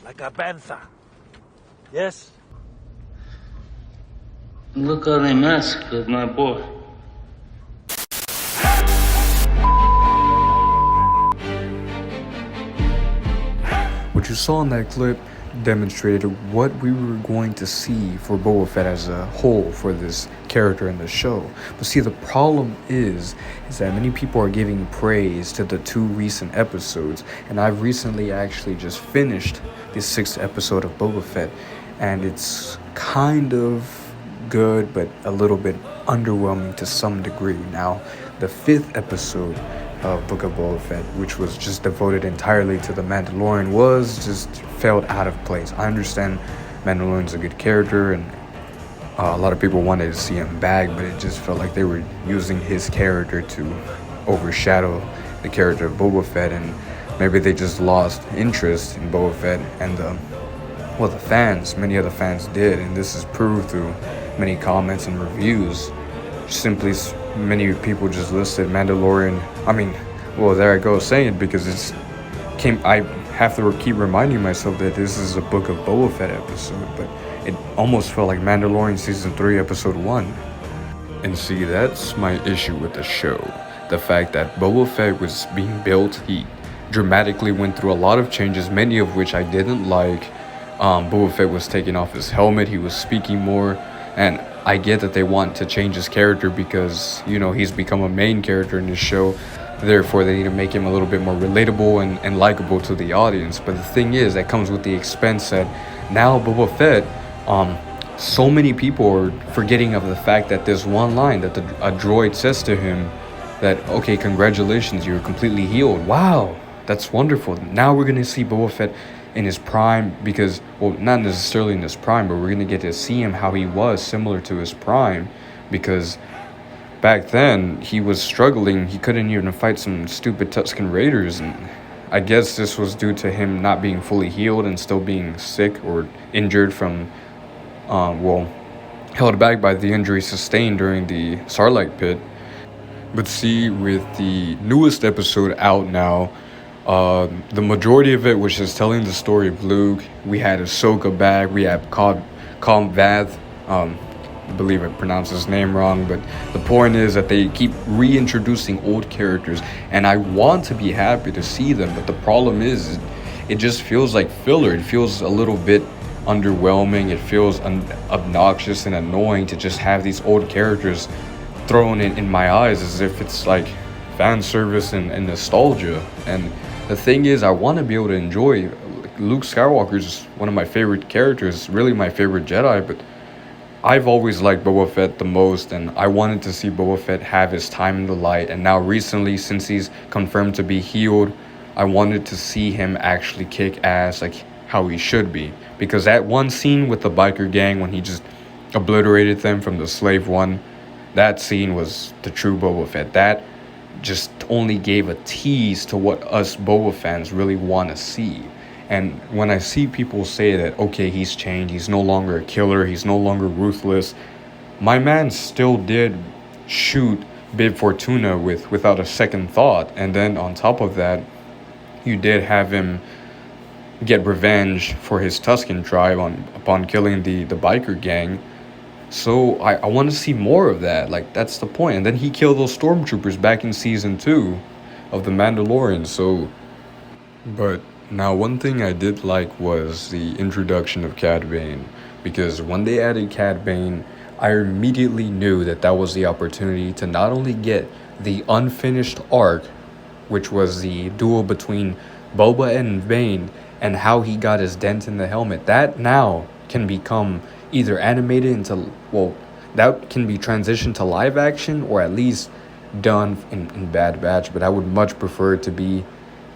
like a panther. Yes? Look how they massacred my boy. What you saw in that clip demonstrated what we were going to see for Boba Fett as a whole for this character in the show. But see, the problem is that many people are giving praise to the 2 recent episodes, and I've recently actually just finished the 6th episode of Boba Fett, and it's kind of good, but a little bit underwhelming to some degree. Now, the 5th episode of Book of Boba Fett, which was just devoted entirely to the Mandalorian, felt out of place. I understand Mandalorian's a good character, and a lot of people wanted to see him back, but it just felt like they were using his character to overshadow the character of Boba Fett, and maybe they just lost interest in Boba Fett, and many of the fans did, and this is proved through many comments and reviews. Many people just listed Mandalorian. There I go saying it because I have to keep reminding myself that this is a Book of Boba Fett episode, but it almost felt like Mandalorian Season 3, Episode 1. And see, that's my issue with the show. The fact that Boba Fett was being built, he dramatically went through a lot of changes, many of which I didn't like. Boba Fett was taking off his helmet, he was speaking more, and I get that they want to change his character because, he's become a main character in this show. Therefore, they need to make him a little bit more relatable and likable to the audience. But the thing is, that comes with the expense that now Boba Fett, so many people are forgetting of the fact that there's one line that a droid says to him that, okay, congratulations, you're completely healed. Wow, that's wonderful. Now we're going to see Boba Fett in his prime because, not necessarily in his prime, but we're going to get to see him how he was similar to his prime, because back then he was struggling. He couldn't even fight some stupid Tusken Raiders, and I guess this was due to him not being fully healed and still being sick or injured from, held back by the injury sustained during the Sarlacc pit. But see, with the newest episode out now, the majority of it was just telling the story of Luke. We had Ahsoka back. We have Cobb Vath. I believe I pronounced his name wrong, but the point is that they keep reintroducing old characters, and I want to be happy to see them, but the problem is it just feels like filler. It feels a little bit underwhelming. It feels obnoxious and annoying to just have these old characters thrown in my eyes as if it's like fan service and nostalgia. And the thing is, I want to be able to enjoy. Luke Skywalker is one of my favorite characters, really my favorite Jedi, but I've always liked Boba Fett the most, and I wanted to see Boba Fett have his time in the light. And now recently, since he's confirmed to be healed, I wanted to see him actually kick ass like how he should be. Because that one scene with the biker gang when he just obliterated them from the Slave One, that scene was the true Boba Fett. That just only gave a tease to what us Boba fans really want to see. And when I see people say that, okay, he's changed, he's no longer a killer, he's no longer ruthless, my man still did shoot Bib Fortuna without a second thought. And then on top of that, you did have him get revenge for his Tusken tribe upon killing the biker gang. So I want to see more of that. Like, that's the point. And then he killed those stormtroopers back in season 2 of The Mandalorian. But now one thing I did like was the introduction of Cad Bane. Because when they added Cad Bane, I immediately knew that was the opportunity to not only get the unfinished arc, which was the duel between Boba and Bane, and how he got his dent in the helmet. That now can become either animated into, that can be transitioned to live action, or at least done in Bad Batch, but I would much prefer it to be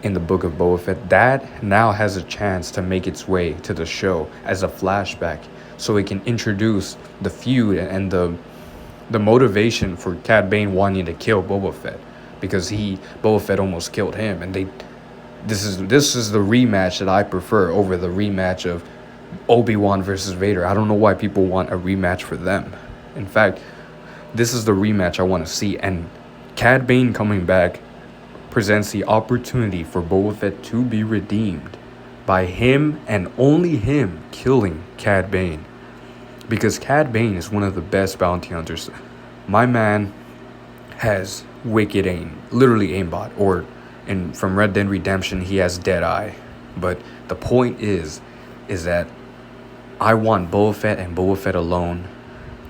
in the Book of Boba Fett. That now has a chance to make its way to the show as a flashback, so it can introduce the feud and the motivation for Cad Bane wanting to kill Boba Fett, because Boba Fett almost killed him, and this is the rematch that I prefer over the rematch of Obi-Wan versus Vader. I don't know why people want a rematch for them. In fact, this is the rematch I want to see, and Cad Bane coming back presents the opportunity for Boba Fett to be redeemed. by him and only him killing Cad Bane. Because Cad Bane is one of the best bounty hunters. My man has wicked aim, literally aimbot, or from Red Dead Redemption he has Deadeye. But the point is that I want Boba Fett and Boba Fett alone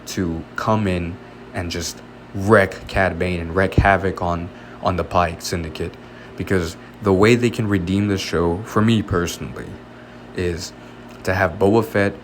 to come in and just wreck Cad Bane and wreak havoc on the Pike Syndicate. Because the way they can redeem the show, for me personally, is to have Boba Fett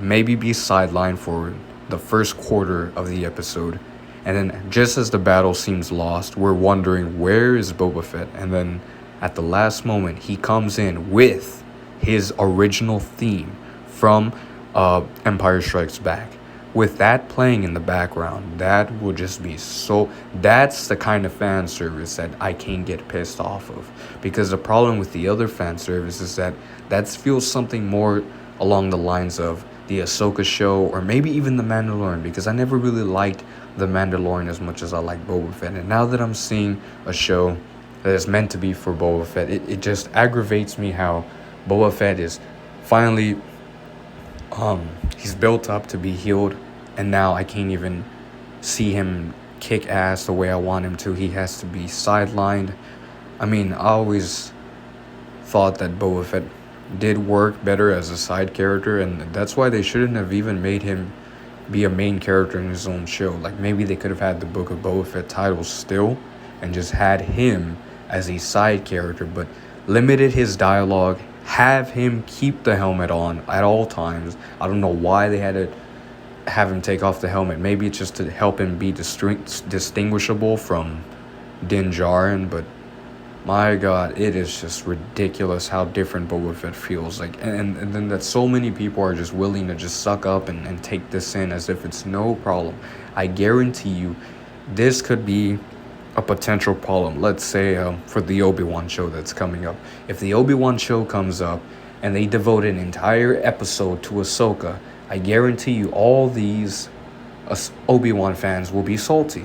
maybe be sidelined for the first quarter of the episode. And then just as the battle seems lost, we're wondering, where is Boba Fett? And then at the last moment, he comes in with his original theme from Empire Strikes Back. With that playing in the background, that will just be so... That's the kind of fan service that I can't get pissed off of. Because the problem with the other fan service is that feels something more along the lines of the Ahsoka show, or maybe even the Mandalorian, because I never really liked the Mandalorian as much as I like Boba Fett. And now that I'm seeing a show that is meant to be for Boba Fett, it just aggravates me how Boba Fett is finally he's built up to be healed, and now I can't even see him kick ass the way I want him to. He has to be sidelined. I mean, I always thought that Boba Fett did work better as a side character, and that's why they shouldn't have even made him be a main character in his own show. Like, maybe they could have had the Book of Boba Fett title still and just had him as a side character, but limited his dialogue, have him keep the helmet on at all times. I don't know why they had to have him take off the helmet. Maybe it's just to help him be distinguishable from Din Djarin, but my God, it is just ridiculous how different Boba Fett feels. Like, and then that so many people are just willing to just suck up and take this in as if it's no problem. I guarantee you, this could be a potential problem. Let's say for the Obi-Wan show that's coming up. If the Obi-Wan show comes up and they devote an entire episode to Ahsoka, I guarantee you all these Obi-Wan fans will be salty.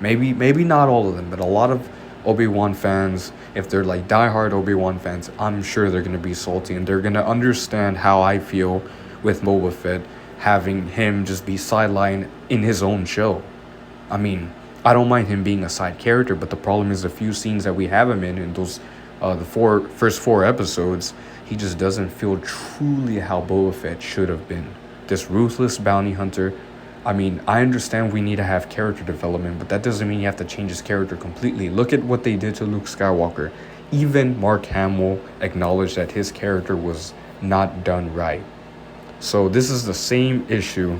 Maybe not all of them, but a lot of Obi-Wan fans, if they're like diehard Obi-Wan fans, I'm sure they're going to be salty, and they're going to understand how I feel with Boba Fett having him just be sidelined in his own show. I mean, I don't mind him being a side character, but the problem is the few scenes that we have him in those the first four episodes, he just doesn't feel truly how Boba Fett should have been. This ruthless bounty hunter. I mean, I understand we need to have character development, but that doesn't mean you have to change his character completely. Look at what they did to Luke Skywalker. Even Mark Hamill acknowledged that his character was not done right. So this is the same issue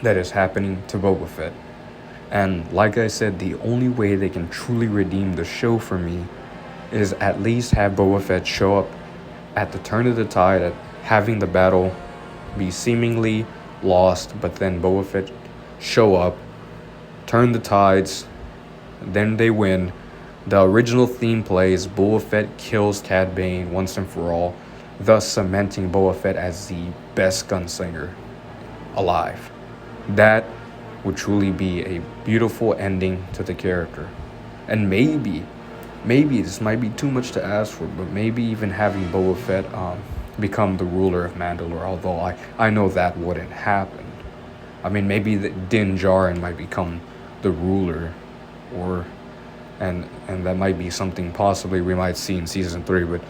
that is happening to Boba Fett. And like I said, the only way they can truly redeem the show for me is at least have Boba Fett show up at the turn of the tide, at having the battle be seemingly lost, but then Boba Fett show up, turn the tides, then they win. The original theme plays, Boba Fett kills Cad Bane once and for all, thus cementing Boba Fett as the best gunslinger alive. That would truly be a beautiful ending to the character. And maybe this might be too much to ask for, but maybe even having Boba Fett become the ruler of Mandalore, although I know that wouldn't happen. I mean, maybe Din Djarin might become the ruler, and that might be something possibly we might see in season 3. But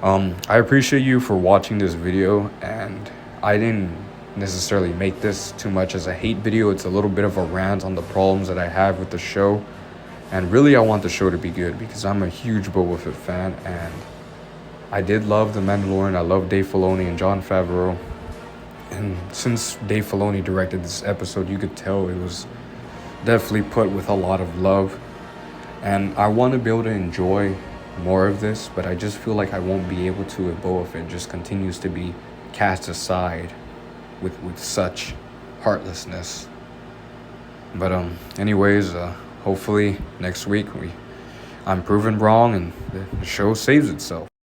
I appreciate you for watching this video, and I didn't necessarily make this too much as a hate video. It's a little bit of a rant on the problems that I have with the show, and really I want the show to be good because I'm a huge Boba Fett fan, and I did love The Mandalorian. I love Dave Filoni and Jon Favreau. And since Dave Filoni directed this episode, you could tell it was definitely put with a lot of love. And I want to be able to enjoy more of this, but I just feel like I won't be able to if Boba Fett just continues to be cast aside with such heartlessness. But anyways, hopefully next week I'm proven wrong and the show saves itself.